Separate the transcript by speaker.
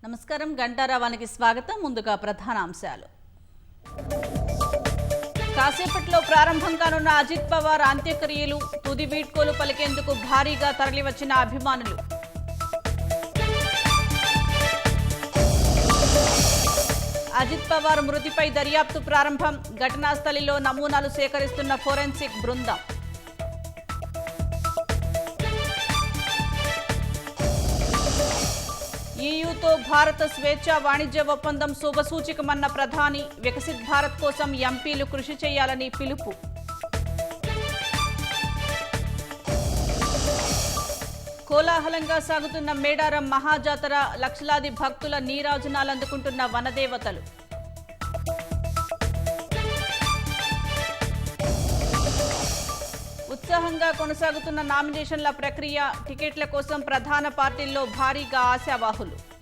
Speaker 1: నమస్కారం గంటారావానికి స్వాగతం. ముందుగా ప్రధాన అంశాలు. కాసేపట్లో ప్రారంభం కానున్న అజిత్ పవార్ అంత్యక్రియలు. తుది వీడ్కోలు పలికేందుకు భారీగా తరలివచ్చిన అభిమానులు. అజిత్ పవార్ మృతిపై దర్యాప్తు ప్రారంభం. ఘటనా స్థలిలో నమూనాలు సేకరిస్తున్న ఫోరెన్సిక్ బృందం. ఈయూతో భారత స్వేచ్ఛ వాణిజ్య ఒప్పందం శుభసూచకమన్న ప్రధాని. వికసిత్ భారత్ కోసం ఎంపీలు కృషి చేయాలని పిలుపు. కోలాహలంగా సాగుతున్న మేడారం మహాజాతర. లక్షలాది భక్తుల నీరాజనాలందుకుంటున్న వనదేవతలు. ఉత్సాహంగా కొనసాగుతున్న నామినేషన్ల ప్రక్రియ. టికెట్ల కోసం ప్రధాన పార్టీల్లో భారీగా ఆశావాహులు.